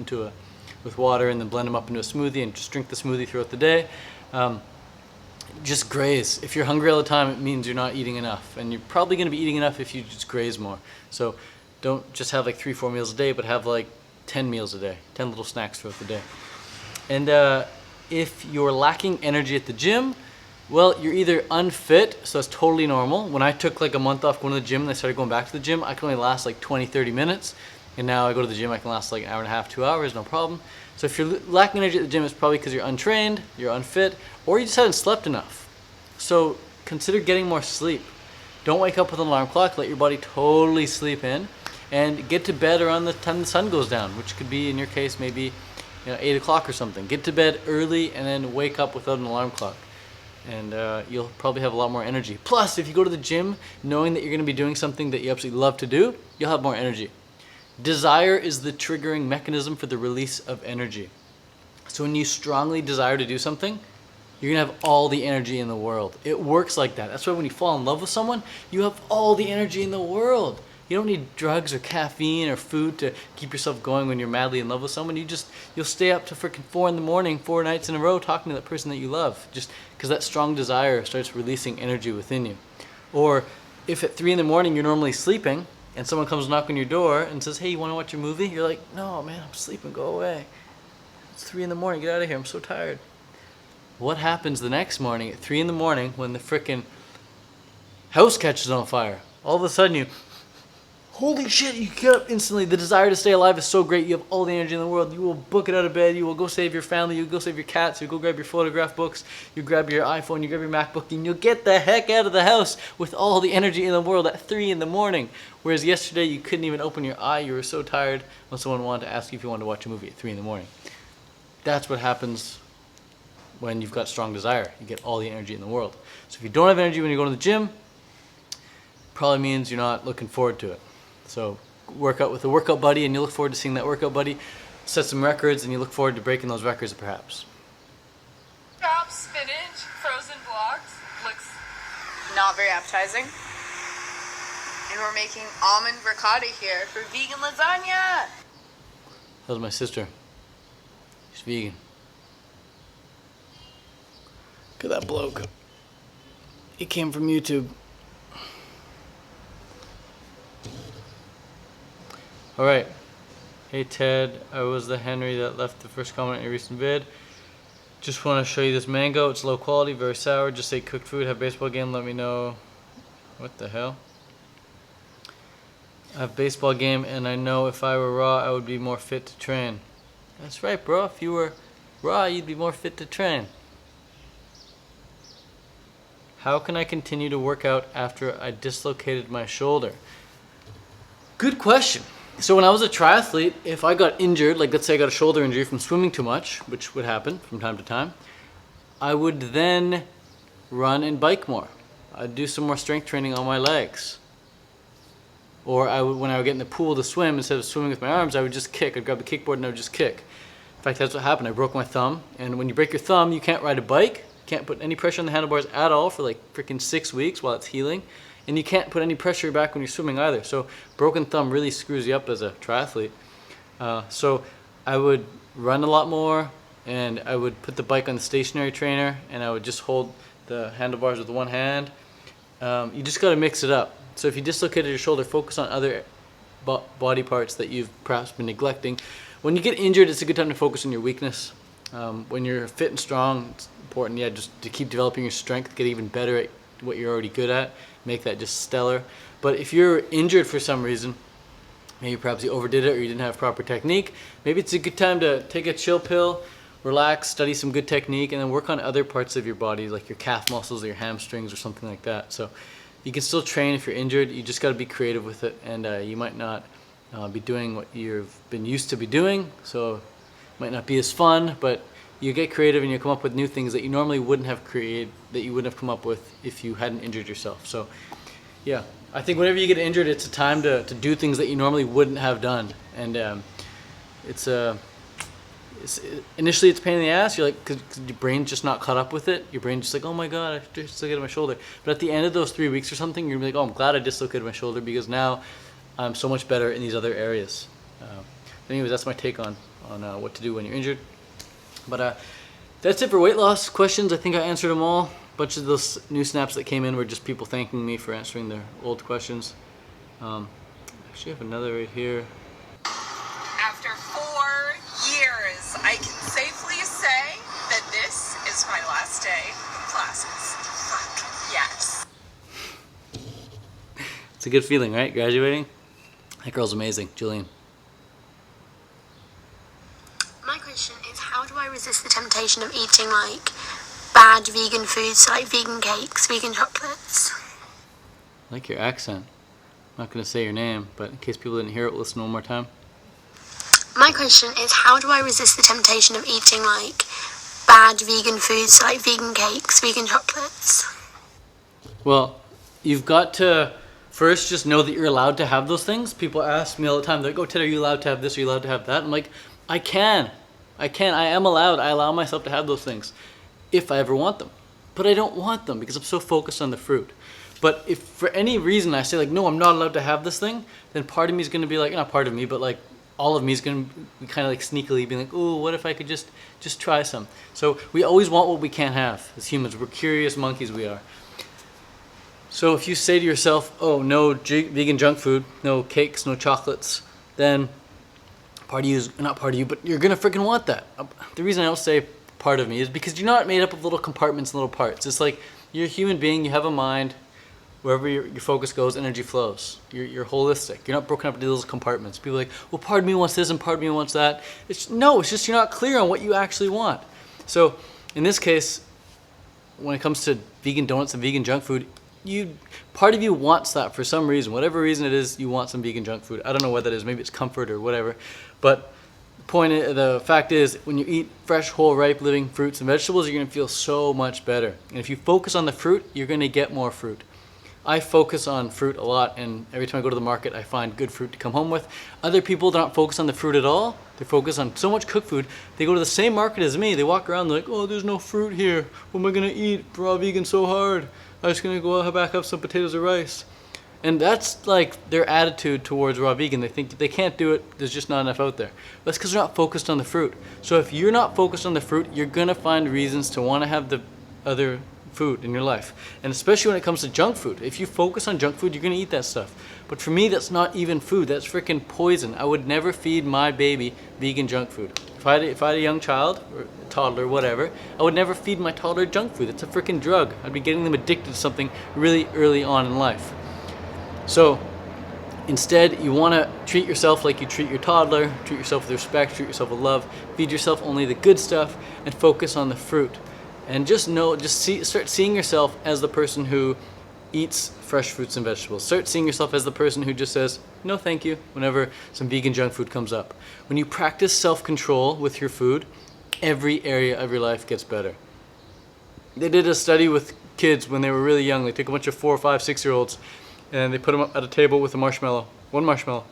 with water and then blend them up into a smoothie and just drink the smoothie throughout the day. Just graze. If you're hungry all the time, it means you're not eating enough, and you're probably going to be eating enough if you just graze more. So don't just have like 3-4 meals a day, but have like 10 meals a day, 10 little snacks throughout the day. And if you're lacking energy at the gym, well, you're either unfit, so that's totally normal. When I took like a month off going to the gym and I started going back to the gym, I could only last like 20-30 minutes. And now I go to the gym, I can last like an hour and a half, 2 hours, no problem. So if you're lacking energy at the gym, it's probably because you're untrained, you're unfit, or you just haven't slept enough. So consider getting more sleep. Don't wake up with an alarm clock, let your body totally sleep in, and get to bed around the time the sun goes down, which could be, in your case, maybe 8 o'clock or something. Get to bed early and then wake up without an alarm clock. And you'll probably have a lot more energy. Plus, if you go to the gym knowing that you're going to be doing something that you absolutely love to do, you'll have more energy. Desire is the triggering mechanism for the release of energy. So when you strongly desire to do something, you're going to have all the energy in the world. It works like that. That's why when you fall in love with someone, you have all the energy in the world. You don't need drugs or caffeine or food to keep yourself going when you're madly in love with someone. You'll stay up to freaking 4 in the morning, 4 nights in a row talking to that person that you love, just because that strong desire starts releasing energy within you. Or if at 3 in the morning you're normally sleeping and someone comes knock on your door and says, hey, you want to watch a movie? You're like, no, man, I'm sleeping, go away. It's 3 in the morning, get out of here, I'm so tired. What happens the next morning at 3 in the morning when the freaking house catches on fire? All of a sudden holy shit, you get up instantly. The desire to stay alive is so great. You have all the energy in the world. You will book it out of bed. You will go save your family. You will go save your cats. You go grab your photograph books. You grab your iPhone. You grab your MacBook. And you'll get the heck out of the house with all the energy in the world at 3 in the morning. Whereas yesterday, you couldn't even open your eye. You were so tired when someone wanted to ask you if you wanted to watch a movie at 3 in the morning. That's what happens when you've got strong desire. You get all the energy in the world. So if you don't have energy when you go to the gym, probably means you're not looking forward to it. So work out with a workout buddy, and you look forward to seeing that workout buddy set some records, and you look forward to breaking those records perhaps. Chopped spinach, frozen blocks. Looks Not very appetizing. And we're making almond ricotta here for vegan lasagna. That was my sister. She's vegan. Look at that bloke. He came from YouTube. Alright. Hey Ted, I was the Henry that left the first comment in your recent vid. Just want to show you this mango. It's low quality, very sour. Just ate cooked food. Have baseball game. Let me know. What the hell? I have baseball game, and I know if I were raw, I would be more fit to train. That's right, bro. If you were raw, you'd be more fit to train. How can I continue to work out after I dislocated my shoulder? Good question. So when I was a triathlete, if I got injured, like let's say I got a shoulder injury from swimming too much, which would happen from time to time, I would then run and bike more. I'd do some more strength training on my legs. Or when I would get in the pool to swim, instead of swimming with my arms, I would just kick. I'd grab the kickboard and I would just kick. In fact, that's what happened. I broke my thumb. And when you break your thumb, you can't ride a bike. You can't put any pressure on the handlebars at all for like freaking 6 weeks while it's healing. And you can't put any pressure back when you're swimming either. So broken thumb really screws you up as a triathlete. So I would run a lot more, and I would put the bike on the stationary trainer, and I would just hold the handlebars with one hand. You just got to mix it up. So if you dislocated your shoulder, focus on other body parts that you've perhaps been neglecting. When you get injured, it's a good time to focus on your weakness. When you're fit and strong, it's important, yeah, just to keep developing your strength, get even better at what you're already good at, make that just stellar. But if you're injured for some reason, maybe perhaps you overdid it or you didn't have proper technique, maybe it's a good time to take a chill pill, relax, study some good technique, and then work on other parts of your body, like your calf muscles or your hamstrings or something like that. So you can still train if you're injured. You just got to be creative with it, and you might not be doing what you've been used to be doing, so it might not be as fun, but you get creative and you come up with new things that you normally wouldn't have created, that you wouldn't have come up with if you hadn't injured yourself. So yeah, I think whenever you get injured, it's a time to do things that you normally wouldn't have done. And initially it's a pain in the ass. You're like, because your brain's just not caught up with it. Your brain's just like, oh my God, I dislocated my shoulder. But at the end of those 3 weeks or something, you're like, oh, I'm glad I dislocated my shoulder because now I'm so much better in these other areas. Anyways, that's my take on what to do when you're injured. But that's it for weight loss questions. I think I answered them all. A bunch of those new snaps that came in were just people thanking me for answering their old questions. Actually, I have another right here. After 4 years, I can safely say that this is my last day of classes. Fuck yes. It's a good feeling, right? Graduating. That girl's amazing, Julian. My question is, how do I resist the temptation of eating like bad vegan foods, like vegan cakes, vegan chocolates? I like your accent. I'm not going to say your name, but in case people didn't hear it, listen one more time. My question is, how do I resist the temptation of eating like bad vegan foods, like vegan cakes, vegan chocolates? Well, you've got to first just know that you're allowed to have those things. People ask me all the time, they're like, oh Ted, are you allowed to have this? Are you allowed to have that? I'm like, I am allowed. I allow myself to have those things if I ever want them. But I don't want them because I'm so focused on the fruit. But if for any reason I say like, no, I'm not allowed to have this thing, then part of me is going to be like, not part of me, but like all of me is going to be kind of like sneakily being like, oh, what if I could just try some? So we always want what we can't have as humans. We're curious monkeys, we are. So if you say to yourself, oh, no vegan junk food, no cakes, no chocolates, then part of you is not part of you, but you're gonna freaking want that. The reason I don't say part of me is because you're not made up of little compartments and little parts. It's like you're a human being, you have a mind, wherever your focus goes, energy flows. You're holistic. You're not broken up into little compartments. People are like, well, part of me wants this and part of me wants that. It's just you're not clear on what you actually want. So in this case, when it comes to vegan donuts and vegan junk food, part of you wants that for some reason. Whatever reason it is, you want some vegan junk food. I don't know what that is. Maybe it's comfort or whatever. But the fact is, when you eat fresh, whole, ripe, living fruits and vegetables, you're going to feel so much better. And if you focus on the fruit, you're going to get more fruit. I focus on fruit a lot, and every time I go to the market, I find good fruit to come home with. Other people don't focus on the fruit at all. They focus on so much cooked food. They go to the same market as me. They walk around, they're like, oh, there's no fruit here. What am I going to eat? Raw vegan so hard. I'm just going to go back up some potatoes or rice. And that's like their attitude towards raw vegan. They think they can't do it. There's just not enough out there. That's because they're not focused on the fruit. So if you're not focused on the fruit, you're going to find reasons to want to have the other food in your life. And especially when it comes to junk food. If you focus on junk food, you're gonna eat that stuff. But for me, that's not even food, that's freaking poison. I would never feed my baby vegan junk food. If I had a young child, or a toddler, whatever, I would never feed my toddler junk food. It's a freaking drug. I'd be getting them addicted to something really early on in life. So instead, you wanna treat yourself like you treat your toddler, treat yourself with respect, treat yourself with love, feed yourself only the good stuff, and focus on the fruit. And start seeing yourself as the person who eats fresh fruits and vegetables. Start seeing yourself as the person who just says, no thank you, whenever some vegan junk food comes up. When you practice self-control with your food, every area of your life gets better. They did a study with kids when they were really young. They took a bunch of 4, 5, 6-year-olds and they put them up at a table with a marshmallow, one marshmallow.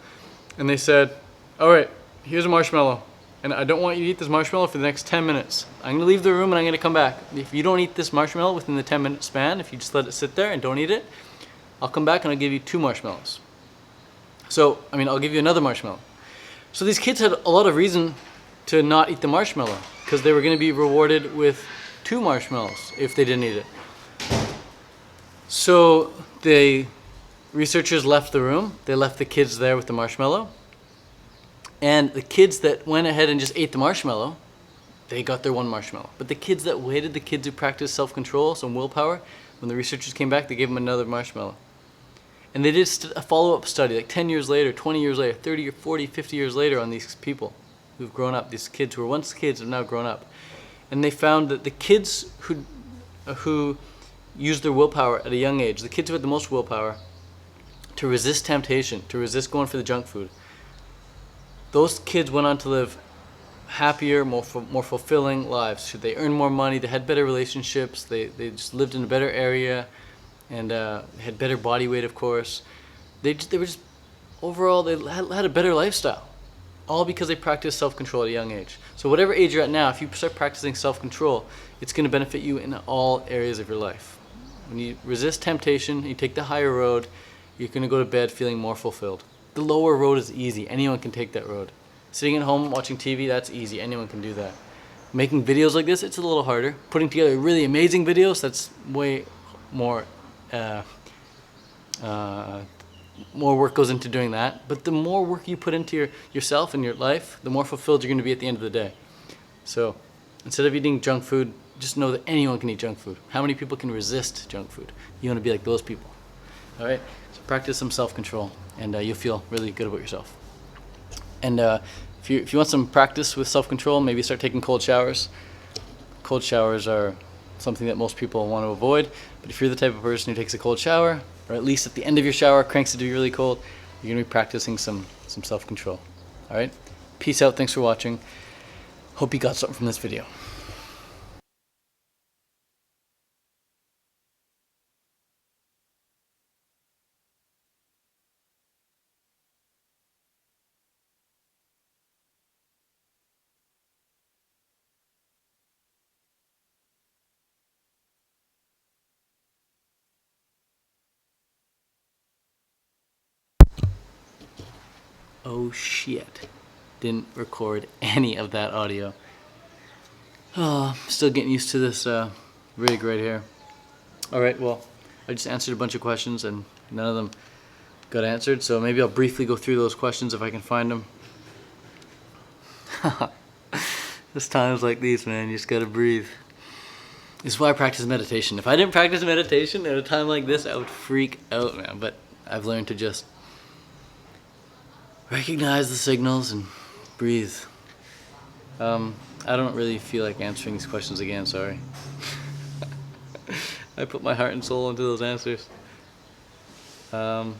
And they said, all right, here's a marshmallow. And I don't want you to eat this marshmallow for the next 10 minutes. I'm gonna leave the room and I'm gonna come back. If you don't eat this marshmallow within the 10-minute span, if you just let it sit there and don't eat it, I'll come back and I'll give you 2 marshmallows. I'll give you another marshmallow. So these kids had a lot of reason to not eat the marshmallow because they were gonna be rewarded with 2 marshmallows if they didn't eat it. So the researchers left the room. They left the kids there with the marshmallow. And the kids that went ahead and just ate the marshmallow, they got their 1 marshmallow. But the kids that waited, the kids who practiced self-control, some willpower, when the researchers came back, they gave them another marshmallow. And they did a follow-up study, like 10 years later, 20 years later, 30 or 40, 50 years later on these people who've grown up, these kids who were once kids have now grown up. And they found that the kids who used their willpower at a young age, the kids who had the most willpower to resist temptation, to resist going for the junk food, those kids went on to live happier, more fulfilling lives. They earned more money, they had better relationships, they just lived in a better area, and had better body weight, of course. They were just, overall, they had a better lifestyle. All because they practiced self-control at a young age. So whatever age you're at now, if you start practicing self-control, it's gonna benefit you in all areas of your life. When you resist temptation, you take the higher road, you're gonna go to bed feeling more fulfilled. The lower road is easy. Anyone can take that road. Sitting at home watching TV, that's easy. Anyone can do that. Making videos like this, it's a little harder. Putting together really amazing videos, that's way more more work goes into doing that. But the more work you put into yourself and your life, the more fulfilled you're going to be at the end of the day. So instead of eating junk food, just know that anyone can eat junk food. How many people can resist junk food? You want to be like those people. All right? So practice some self-control, and you'll feel really good about yourself. And if you want some practice with self-control, maybe start taking cold showers. Cold showers are something that most people want to avoid, but if you're the type of person who takes a cold shower, or at least at the end of your shower cranks it to be really cold, you're going to be practicing some self-control. All right? Peace out. Thanks for watching. Hope you got something from this video. Oh shit, didn't record any of that audio. Oh, still getting used to this rig right here. Alright, well, I just answered a bunch of questions and none of them got answered, so maybe I'll briefly go through those questions if I can find them. There's times like these, man, you just gotta breathe. This is why I practice meditation. If I didn't practice meditation at a time like this, I would freak out, man, but I've learned to just recognize the signals and breathe. I don't really feel like answering these questions again, sorry. I put my heart and soul into those answers. I'm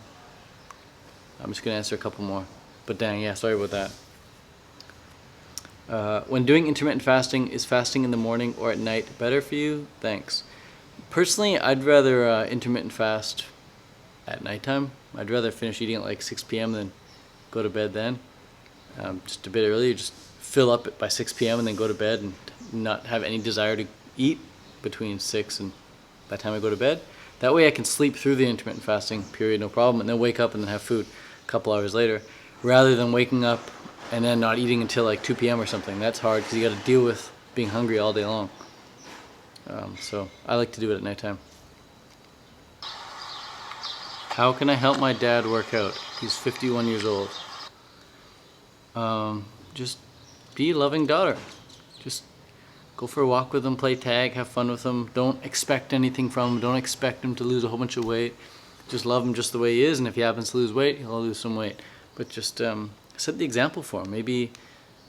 just gonna answer a couple more. But dang, yeah, sorry about that. When doing intermittent fasting, is fasting in the morning or at night better for you? Thanks. Personally, I'd rather intermittent fast at nighttime. I'd rather finish eating at like 6 p.m. than go to bed then. Just a bit earlier, just fill up by 6 p.m. and then go to bed and not have any desire to eat between 6 and by the time I go to bed. That way I can sleep through the intermittent fasting period, no problem, and then wake up and then have food a couple hours later, rather than waking up and then not eating until like 2 p.m. or something. That's hard because you got to deal with being hungry all day long. So I like to do it at nighttime. How can I help my dad work out? He's 51 years old. Just be a loving daughter. Just go for a walk with him, play tag, have fun with him. Don't expect anything from him. Don't expect him to lose a whole bunch of weight. Just love him just the way he is, and if he happens to lose weight, he'll lose some weight. But just set the example for him. Maybe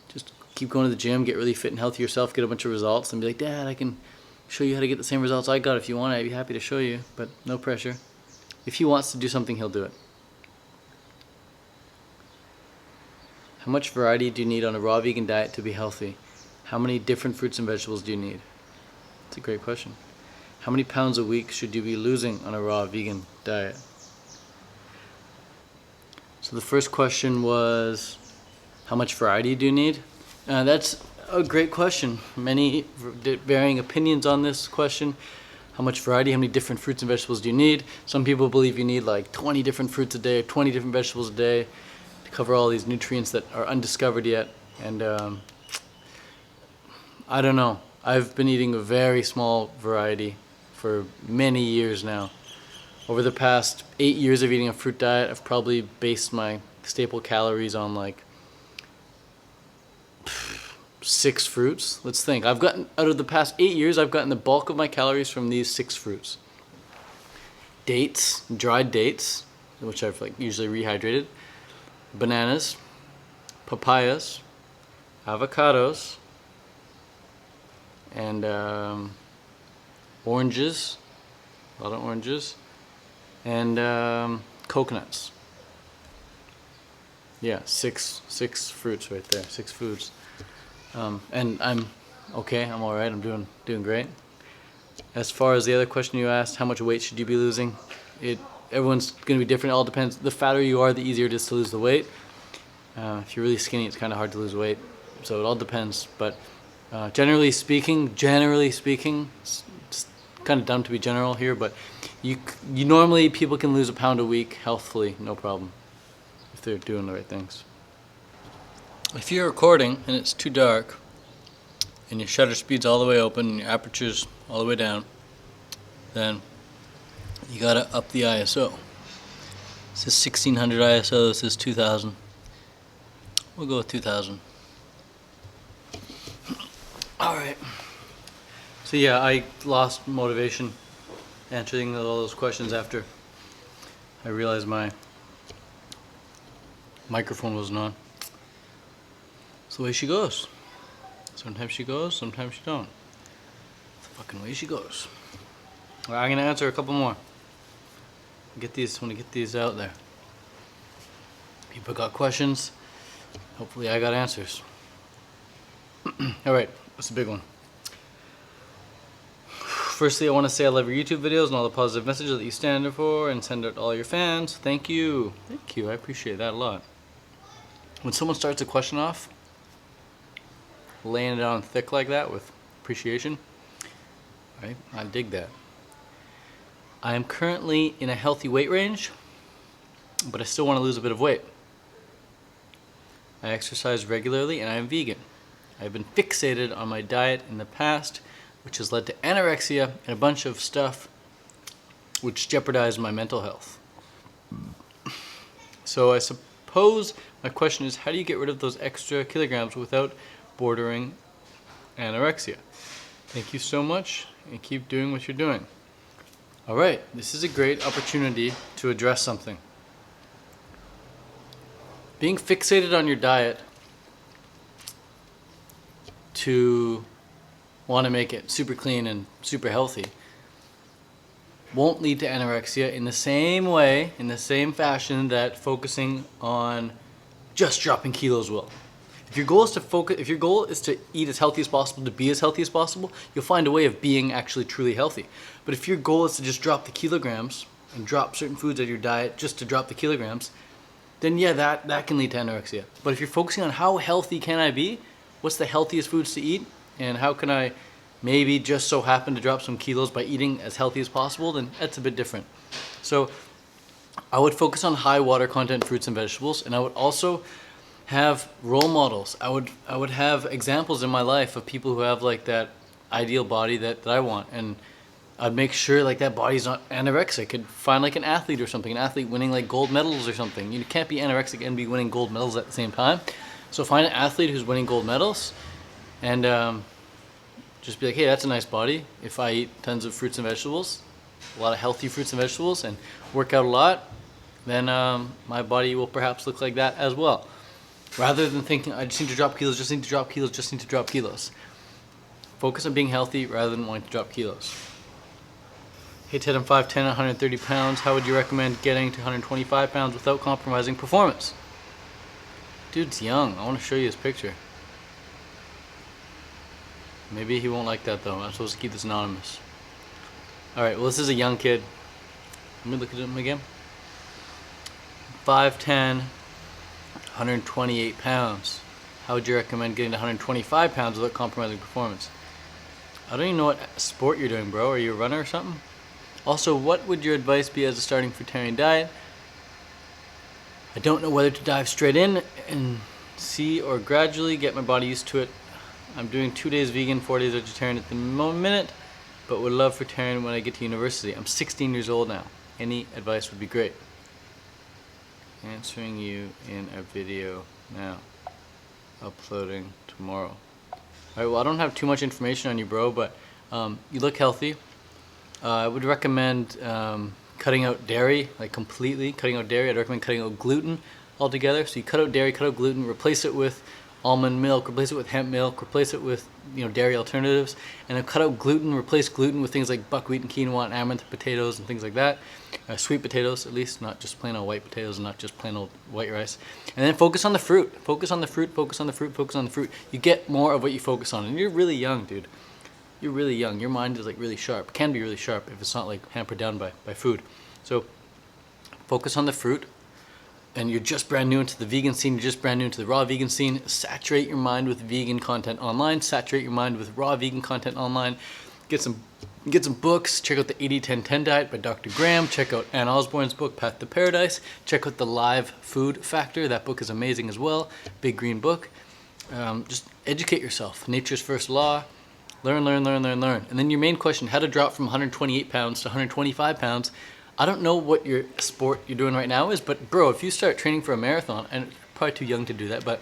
just keep going to the gym, get really fit and healthy yourself, get a bunch of results, and be like, Dad, I can show you how to get the same results I got. If you want, I'd be happy to show you, but no pressure. If he wants to do something, he'll do it. How much variety do you need on a raw vegan diet to be healthy? How many different fruits and vegetables do you need? That's a great question. How many pounds a week should you be losing on a raw vegan diet? So the first question was, how much variety do you need? That's a great question. Many varying opinions on this question. How much variety, how many different fruits and vegetables do you need? Some people believe you need like 20 different fruits a day, 20 different vegetables a day to cover all these nutrients that are undiscovered yet. And I don't know. I've been eating a very small variety for many years now. Over the past 8 years of eating a fruit diet, I've probably based my staple calories on like 6 fruits. Let's think. I've gotten, out of the past 8 years, I've gotten the bulk of my calories from these 6 fruits. Dates, dried dates, which I've like usually rehydrated. Bananas, papayas, avocados, and oranges, a lot of oranges, and coconuts. Yeah, six fruits right there, 6 foods. And I'm okay, I'm all right, I'm doing great. As far as the other question you asked, how much weight should you be losing? Everyone's going to be different. It all depends. The fatter you are, the easier it is to lose the weight. If you're really skinny, it's kind of hard to lose weight. So it all depends. But generally speaking, it's just kind of dumb to be general here, but you normally, people can lose a pound a week healthfully, no problem, if they're doing the right things. If you're recording and it's too dark and your shutter speed's all the way open and your aperture's all the way down, then you gotta up the ISO. This is 1600 ISO, this is 2000. We'll go with 2000. Alright. So yeah, I lost motivation answering all those questions after I realized my microphone wasn't on. It's the way she goes. Sometimes she goes, sometimes she don't. It's the fucking way she goes. Well, I'm gonna answer a couple more. Want to get these out there. People got questions. Hopefully I got answers. Alright, what's the big one? Firstly, I want to say I love your YouTube videos and all the positive messages that you stand for and send out to all your fans. Thank you. Thank you. I appreciate that a lot. When someone starts a question off, laying it on thick like that with appreciation, right? I dig that. I am currently in a healthy weight range, but I still want to lose a bit of weight. I exercise regularly and I am vegan. I've been fixated on my diet in the past, which has led to anorexia and a bunch of stuff which jeopardized my mental health. So I suppose my question is, how do you get rid of those extra kilograms without bordering anorexia? Thank you so much, and keep doing what you're doing. All right, this is a great opportunity to address something. Being fixated on your diet to want to make it super clean and super healthy won't lead to anorexia in the same way, in the same fashion that focusing on just dropping kilos will. If your goal is to eat as healthy as possible, to be as healthy as possible, you'll find a way of being actually truly healthy. But if your goal is to just drop the kilograms and drop certain foods out of your diet just to drop the kilograms, then yeah, that can lead to anorexia. But if you're focusing on how healthy can I be, what's the healthiest foods to eat, and how can I maybe just so happen to drop some kilos by eating as healthy as possible, then that's a bit different. So I would focus on high water content fruits and vegetables, and I would also have role models. I would have examples in my life of people who have like that ideal body that I want, and I'd make sure like that body's not anorexic. I'd find like an athlete or something, an athlete winning like gold medals or something. You can't be anorexic and be winning gold medals at the same time. So find an athlete who's winning gold medals, and just be like, hey, that's a nice body. If I eat tons of fruits and vegetables, a lot of healthy fruits and vegetables, and work out a lot, then my body will perhaps look like that as well. Rather than thinking, I just need to drop kilos, just need to drop kilos, just need to drop kilos. Focus on being healthy rather than wanting to drop kilos. Hey Ted, I'm 5'10", 130 pounds. How would you recommend getting to 125 pounds without compromising performance? Dude's young. I want to show you his picture. Maybe he won't like that though. I'm supposed to keep this anonymous. Alright, well this is a young kid. Let me look at him again. 5'10", 128 pounds. How would you recommend getting to 125 pounds without compromising performance? I don't even know what sport you're doing, bro. Are you a runner or something? Also, what would your advice be as a starting fruitarian diet? I don't know whether to dive straight in and see or gradually get my body used to it. I'm doing 2 days vegan, 4 days vegetarian at the minute, but would love fruitarian when I get to university. I'm 16 years old now. Any advice would be great. Answering you in a video now. Uploading tomorrow. Alright, well I don't have too much information on you, bro, but you look healthy. I would recommend cutting out dairy, like completely cutting out dairy. I'd recommend cutting out gluten altogether. So you cut out dairy, cut out gluten, replace it with almond milk, replace it with hemp milk, replace it with dairy alternatives, and then cut out gluten, replace gluten with things like buckwheat and quinoa and amaranth potatoes and things like that. Sweet potatoes, at least, not just plain old white potatoes and not just plain old white rice. And then focus on the fruit. Focus on the fruit, focus on the fruit, focus on the fruit. You get more of what you focus on. And you're really young, dude. You're really young. Your mind is like really sharp. Can be really sharp if it's not like hampered down by food. So focus on the fruit. And you're just brand new into the vegan scene, you're just brand new into the raw vegan scene. Saturate your mind with vegan content online. Saturate your mind with raw vegan content online. Get some books. Check out the 80-10-10 diet by Dr. Graham. Check out Ann Osborne's book, Path to Paradise. Check out the Live Food Factor. That book is amazing as well. Big green book. Just educate yourself. Nature's first law. Learn, learn, learn, learn, learn. And then your main question, how to drop from 128 pounds to 125 pounds. I don't know what your sport you're doing right now is, but bro, if you start training for a marathon, and you're probably too young to do that, but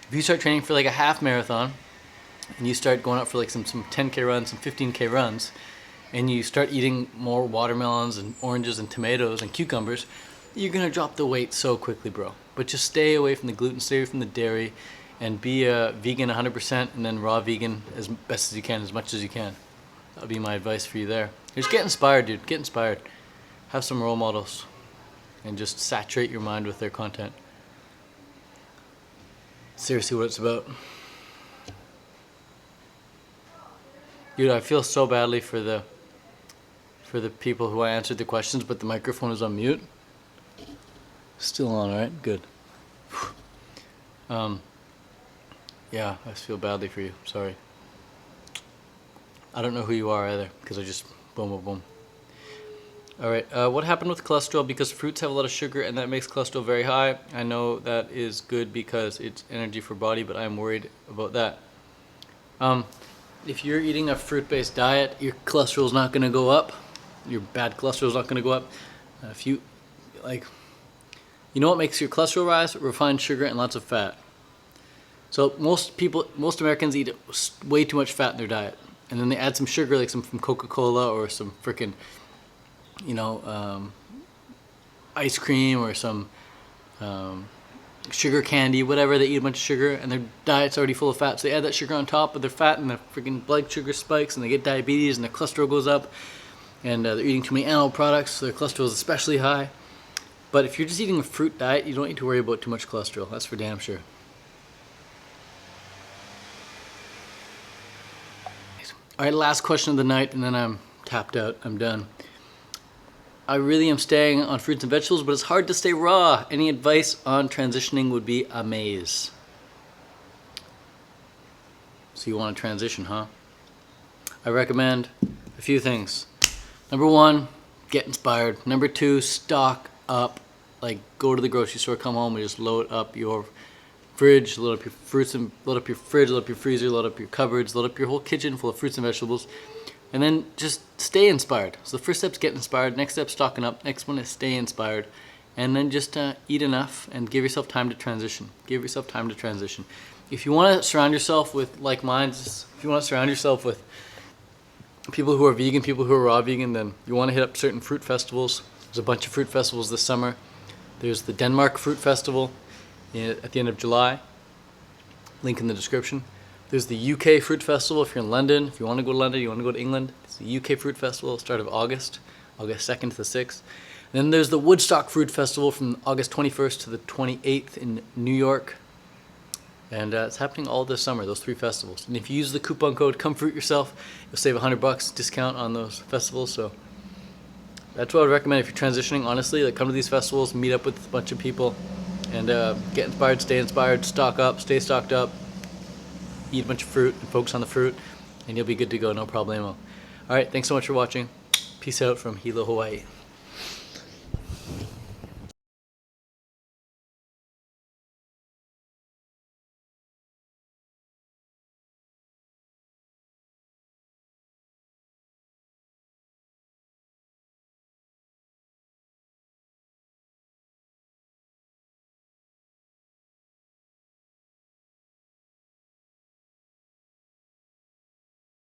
if you start training for like a half marathon, and you start going out for like some 10K runs, some 15K runs, and you start eating more watermelons and oranges and tomatoes and cucumbers, you're gonna drop the weight so quickly, bro. But just stay away from the gluten, stay away from the dairy, and be a vegan 100% and then raw vegan as best as you can, as much as you can. That would be my advice for you there. Just get inspired, dude. Get inspired. Have some role models and just saturate your mind with their content. Seriously what it's about. Dude, I feel so badly for the people who I answered the questions, but the microphone is on mute. Still on, right? Good. Yeah, I feel badly for you. Sorry. I don't know who you are either, because I just boom, boom, boom. Alright, what happened with cholesterol? Because fruits have a lot of sugar and that makes cholesterol very high. I know that is good because it's energy for body, but I'm worried about that. If you're eating a fruit-based diet, your cholesterol is not going to go up. Your bad cholesterol is not going to go up. If you, like, you know what makes your cholesterol rise? Refined sugar and lots of fat. So most Americans eat way too much fat in their diet. And then they add some sugar, like some from Coca-Cola or some frickin', ice cream or some sugar candy, whatever. They eat a bunch of sugar and their diet's already full of fat. So they add that sugar on top of their fat and their freaking blood sugar spikes and they get diabetes and their cholesterol goes up. And they're eating too many animal products, so their cholesterol is especially high. But if you're just eating a fruit diet, you don't need to worry about too much cholesterol. That's for damn sure. Alright, last question of the night and then I'm tapped out. I'm done. I really am staying on fruits and vegetables, but it's hard to stay raw. Any advice on transitioning would be amaze. So you want to transition, huh? I recommend a few things. Number one, get inspired. Number two, stock up. Like, go to the grocery store, come home and just load up your fridge, load up your fruits and load up your fridge, load up your freezer, load up your cupboards, load up your whole kitchen full of fruits and vegetables, and then just stay inspired. So the first step's get inspired, next step's stocking up, next one is stay inspired, and then just eat enough and give yourself time to transition. Give yourself time to transition. If you want to surround yourself with like minds, if you want to surround yourself with people who are vegan, people who are raw vegan, then you want to hit up certain fruit festivals. There's a bunch of fruit festivals this summer. There's the Denmark Fruit Festival at the end of July. Link in the description. There's the UK Fruit Festival if you're in London. If you want to go to London, you want to go to England. It's the UK Fruit Festival, start of August 2nd to the 6th. And then there's the Woodstock Fruit Festival from August 21st to the 28th in New York. And it's happening all this summer, those 3 festivals. And if you use the coupon code COMEFRUIT-YOURSELF, you'll save $100 discount on those festivals. So that's what I would recommend if you're transitioning, honestly. Like, come to these festivals, meet up with a bunch of people, and get inspired, stay inspired, stock up, stay stocked up, eat a bunch of fruit, and focus on the fruit, and you'll be good to go, no problemo. All right, thanks so much for watching. Peace out from Hilo, Hawaii.